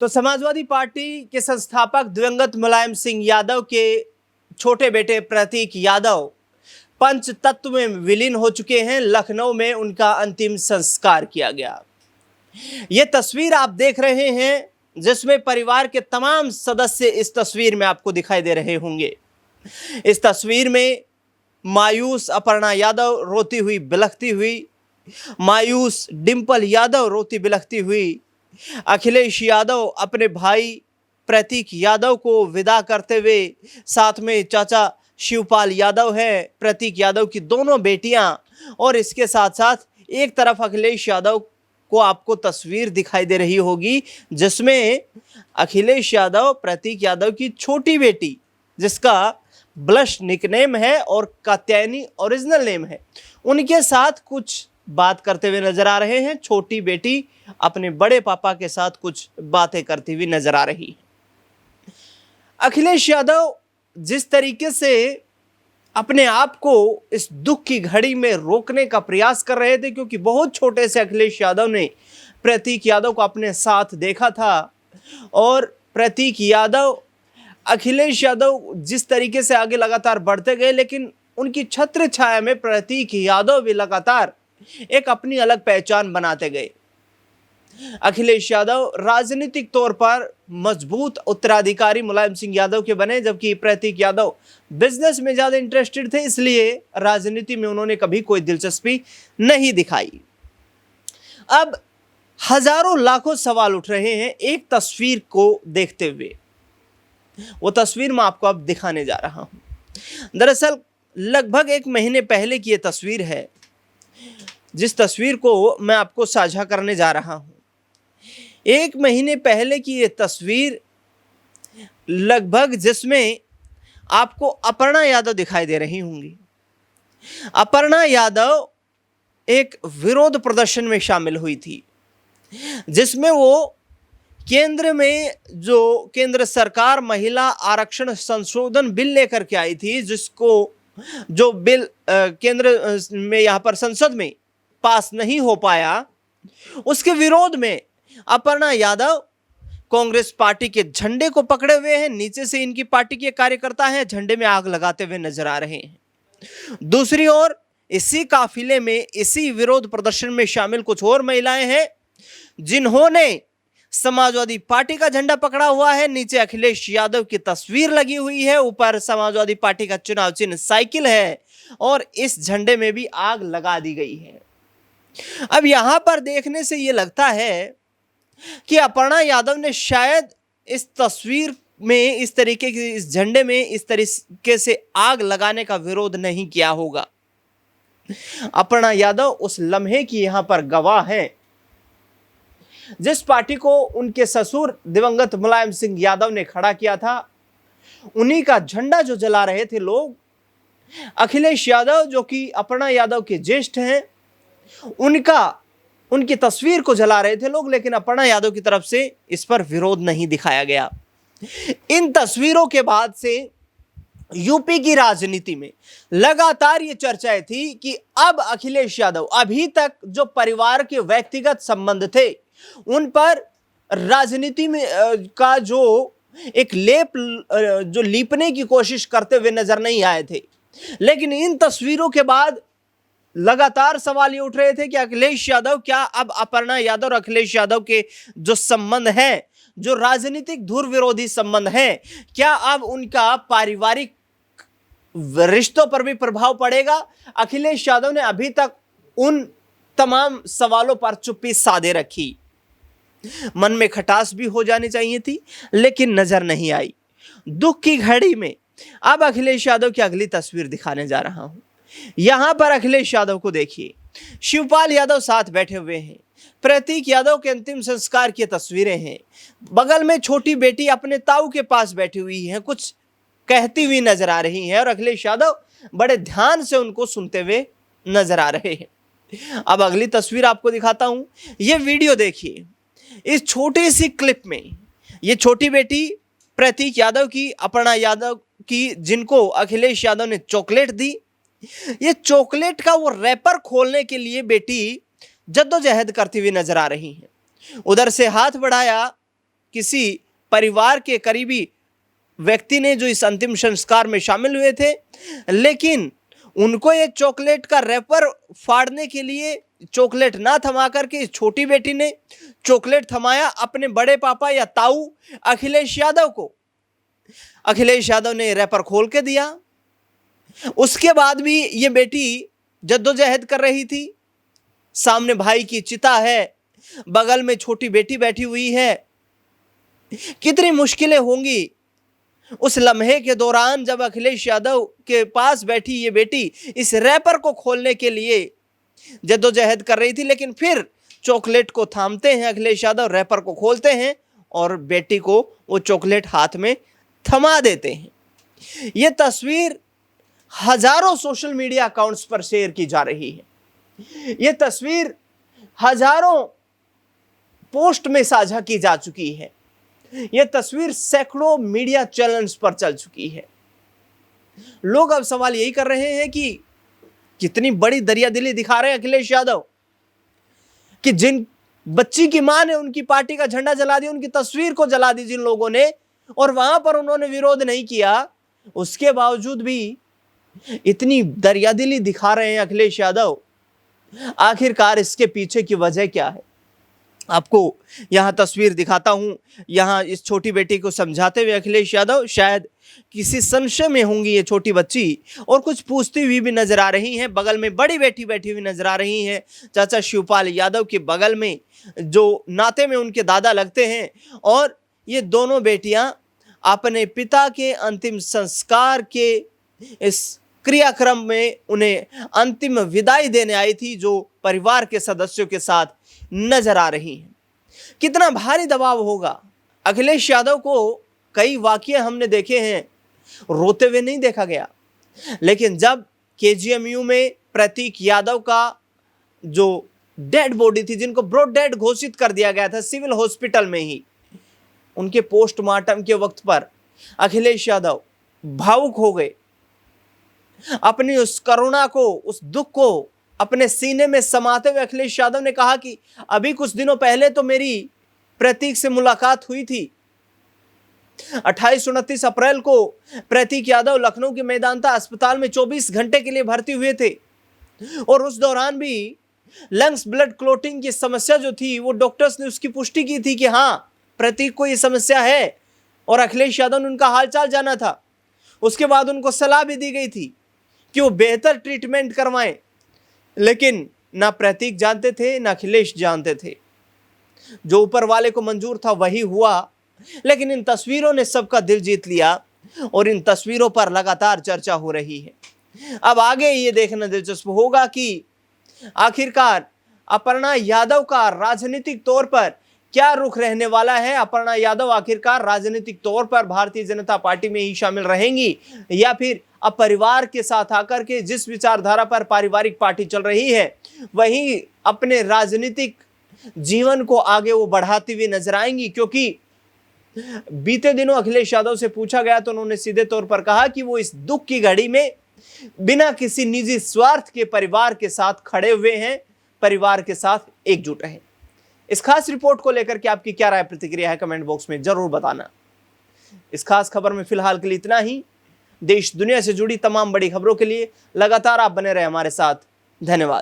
तो समाजवादी पार्टी के संस्थापक दिवंगत मुलायम सिंह यादव के छोटे बेटे प्रतीक यादव पंच तत्व में विलीन हो चुके हैं। लखनऊ में उनका अंतिम संस्कार किया गया। ये तस्वीर आप देख रहे हैं जिसमें परिवार के तमाम सदस्य इस तस्वीर में आपको दिखाई दे रहे होंगे। इस तस्वीर में मायूस अपर्णा यादव रोती हुई बिलखती हुई, मायूस डिंपल यादव रोती बिलखती हुई, अखिलेश यादव अपने भाई प्रतीक यादव को विदा करते हुए, साथ में चाचा शिवपाल यादव है, प्रतीक यादव की दोनों बेटियां, और इसके साथ साथ एक तरफ अखिलेश यादव को आपको तस्वीर दिखाई दे रही होगी जिसमें अखिलेश यादव प्रतीक यादव की छोटी बेटी, जिसका ब्लश निकनेम है और कात्यायनी ओरिजिनल नेम है, उनके साथ कुछ बात करते हुए नजर आ रहे हैं। छोटी बेटी अपने बड़े पापा के साथ कुछ बातें करती हुई नजर आ रही है। अखिलेश यादव जिस तरीके से अपने आप को इस दुख की घड़ी में रोकने का प्रयास कर रहे थे, क्योंकि बहुत छोटे से अखिलेश यादव ने प्रतीक यादव को अपने साथ देखा था, और प्रतीक यादव अखिलेश यादव जिस तरीके से आगे लगातार बढ़ते गए, लेकिन उनकी छत्र छाया में प्रतीक यादव भी लगातार एक अपनी अलग पहचान बनाते गए। अखिलेश यादव राजनीतिक तौर पर मजबूत उत्तराधिकारी मुलायम सिंह यादव के बने, जबकि प्रतीक यादव बिजनेस में ज्यादा इंटरेस्टेड थे, इसलिए राजनीति में उन्होंने कभी कोई दिलचस्पी नहीं दिखाई। अब हजारों लाखों सवाल उठ रहे हैं एक तस्वीर को देखते हुए। वो तस्वीर मैं आपको अब दिखाने जा रहा हूं। दरअसल लगभग एक महीने पहले की ये तस्वीर है, जिस तस्वीर को मैं आपको साझा करने जा रहा हूं। एक महीने पहले की ये तस्वीर लगभग, जिसमें आपको अपर्णा यादव दिखाई दे रही होंगी। अपर्णा यादव एक विरोध प्रदर्शन में शामिल हुई थी, जिसमें वो केंद्र में जो केंद्र सरकार महिला आरक्षण संशोधन बिल लेकर के आई थी, जिसको जो बिल केंद्र में यहाँ पर संसद में पास नहीं हो पाया, उसके विरोध में अपर्णा यादव कांग्रेस पार्टी के झंडे को पकड़े हुए हैं। नीचे से इनकी पार्टी के कार्यकर्ता हैं, झंडे में आग लगाते हुए नजर आ रहे हैं। दूसरी ओर इसी काफिले में, इसी विरोध प्रदर्शन में शामिल कुछ और महिलाएं हैं जिन्होंने समाजवादी पार्टी का झंडा पकड़ा हुआ है। नीचे अखिलेश यादव की तस्वीर लगी हुई है, ऊपर समाजवादी पार्टी का चुनाव चिन्ह साइकिल है, और इस झंडे में भी आग लगा दी गई है। अब यहां पर देखने से यह लगता है कि अपर्णा यादव ने शायद इस तस्वीर में इस तरीके की, इस झंडे में इस तरीके से आग लगाने का विरोध नहीं किया होगा। अपर्णा यादव उस लम्हे की यहां पर गवाह है, जिस पार्टी को उनके ससुर दिवंगत मुलायम सिंह यादव ने खड़ा किया था, उन्हीं का झंडा जो जला रहे थे लोग। अखिलेश यादव जो कि अपर्णा यादव के ज्येष्ठ हैं, उनकी तस्वीर को जला रहे थे लोग, लेकिन अपर्णा यादव की तरफ से इस पर विरोध नहीं दिखाया गया। इन तस्वीरों के बाद से यूपी की राजनीति में लगातार ये चर्चाएं थी कि अब अखिलेश यादव, अभी तक जो परिवार के व्यक्तिगत संबंध थे उन पर राजनीति में का जो एक लेप जो लीपने की कोशिश करते हुए नजर नहीं आए थे, लेकिन इन तस्वीरों के बाद लगातार सवाल ये उठ रहे थे कि अखिलेश यादव, क्या अब अपर्णा यादव और अखिलेश यादव के जो संबंध है, जो राजनीतिक धुर विरोधी संबंध है, क्या अब उनका पारिवारिक रिश्तों पर भी प्रभाव पड़ेगा? अखिलेश यादव ने अभी तक उन तमाम सवालों पर चुप्पी साधे रखी। मन में खटास भी हो जानी चाहिए थी, लेकिन नजर नहीं आई। दुख की घड़ी में अब अखिलेश यादव की अगली तस्वीर दिखाने जा रहा हूं। यहां पर अखिलेश यादव को देखिए, शिवपाल यादव साथ बैठे हुए हैं, प्रतीक यादव के अंतिम संस्कार की तस्वीरें हैं। बगल में छोटी बेटी अपने ताऊ के पास बैठी हुई है, कुछ कहती हुई नजर आ रही है, और अखिलेश यादव बड़े ध्यान से उनको सुनते हुए नजर आ रहे हैं। अब अगली तस्वीर आपको दिखाता हूं। यह वीडियो देखिए। इस छोटी सी क्लिप में ये छोटी बेटी प्रतीक यादव की, अपर्णा यादव की, जिनको अखिलेश यादव ने चॉकलेट दी, ये चॉकलेट का वो रैपर खोलने के लिए बेटी जद्दोजहद करती हुई नजर आ रही है। उधर से हाथ बढ़ाया किसी परिवार के करीबी व्यक्ति ने जो इस अंतिम संस्कार में शामिल हुए थे, लेकिन उनको ये चॉकलेट का रैपर फाड़ने के लिए चॉकलेट ना थमा करके इस छोटी बेटी ने चॉकलेट थमाया अपने बड़े पापा या ताऊ अखिलेश यादव को। अखिलेश यादव ने रैपर खोल के दिया। उसके बाद भी ये बेटी जद्दोजहद कर रही थी। सामने भाई की चिता है, बगल में छोटी बेटी बैठी हुई है। कितनी मुश्किलें होंगी उस लम्हे के दौरान जब अखिलेश यादव के पास बैठी ये बेटी इस रैपर को खोलने के लिए जद्दोजहद कर रही थी, लेकिन फिर चॉकलेट को थामते हैं अखिलेश यादव, रैपर को खोलते हैं और बेटी को वो चॉकलेट हाथ में थमा देते हैं। ये तस्वीर हजारों सोशल मीडिया अकाउंट्स पर शेयर की जा रही है। ये तस्वीर हजारों पोस्ट में साझा की जा चुकी है। यह तस्वीर सैकड़ों मीडिया चैनल्स पर चल चुकी है। लोग अब सवाल यही कर रहे हैं कि कितनी बड़ी दरियादिली दिखा रहे हैं अखिलेश यादव कि जिन बच्ची की मां ने उनकी पार्टी का झंडा जला दिया, उनकी तस्वीर को जला दी जिन लोगों ने, और वहां पर उन्होंने विरोध नहीं किया, उसके बावजूद भी इतनी दरियादिली दिखा रहे हैं अखिलेश यादव। आखिरकार इसके पीछे की वजह क्या है? आपको यहां तस्वीर दिखाता हूं। यहां इस छोटी बेटी को समझाते हुए अखिलेश यादव शायद किसी संशय में होंगी ये छोटी बच्ची और कुछ पूछती हुई भी नजर आ रही हैं। बगल में बड़ी बेटी बैठी हुई नजर आ रही हैं, चाचा शिवपाल यादव के बगल में, जो नाते में उनके दादा लगते हैं। और ये दोनों बेटियां अपने पिता के अंतिम संस्कार के इस क्रियाक्रम में उन्हें अंतिम विदाई देने आई थी, जो परिवार के सदस्यों के साथ नजर आ रही हैं। कितना भारी दबाव होगा। अखिलेश यादव को कई वाकये हमने देखे हैं, रोते हुए नहीं देखा गया, लेकिन जब केजीएमयू में प्रतीक यादव का जो डेड बॉडी थी, जिनको ब्रॉड डेड घोषित कर दिया गया था सिविल हॉस्पिटल में ही, उनके पोस्टमार्टम के वक्त पर अखिलेश यादव भावुक हो गए। अपनी उस करुणा को, उस दुख को अपने सीने में समाते हुए अखिलेश यादव ने कहा कि अभी कुछ दिनों पहले तो मेरी प्रतीक से मुलाकात हुई थी। 28-29 अप्रैल को प्रतीक यादव लखनऊ के मेदांता अस्पताल में 24 घंटे के लिए भर्ती हुए थे, और उस दौरान भी लंग्स ब्लड क्लोटिंग की समस्या जो थी, वो डॉक्टर्स ने उसकी पुष्टि की थी कि हाँ, प्रतीक को ये समस्या है, और अखिलेश यादव ने उनका हालचाल जाना था। उसके बाद उनको सलाह भी दी गई थी कि वो बेहतर ट्रीटमेंट करवाएं, लेकिन ना प्रतीक जानते थे ना अखिलेश जानते थे। जो ऊपर वाले को मंजूर था वही हुआ, लेकिन इन तस्वीरों ने सबका दिल जीत लिया और इन तस्वीरों पर लगातार चर्चा हो रही है। अब आगे ये देखना दिलचस्प होगा कि आखिरकार अपर्णा यादव का राजनीतिक तौर पर क्या रुख रहने वाला है। अपर्णा यादव आखिरकार राजनीतिक तौर पर भारतीय जनता पार्टी में ही शामिल रहेंगी, या फिर अब परिवार के साथ आकर के जिस विचारधारा पर पारिवारिक पार्टी चल रही है वहीं अपने राजनीतिक जीवन को आगे वो बढ़ाती हुई नजर आएंगी। क्योंकि बीते दिनों अखिलेश यादव से पूछा गया तो उन्होंने सीधे तौर पर कहा कि वो इस दुख की घड़ी में बिना किसी निजी स्वार्थ के परिवार के साथ खड़े हुए हैं, परिवार के साथ एकजुट रहे। इस खास रिपोर्ट को लेकर के आपकी क्या राय प्रतिक्रिया है, कमेंट बॉक्स में जरूर बताना। इस खास खबर में फिलहाल के लिए इतना ही। देश दुनिया से जुड़ी तमाम बड़ी खबरों के लिए लगातार आप बने रहे हमारे साथ। धन्यवाद।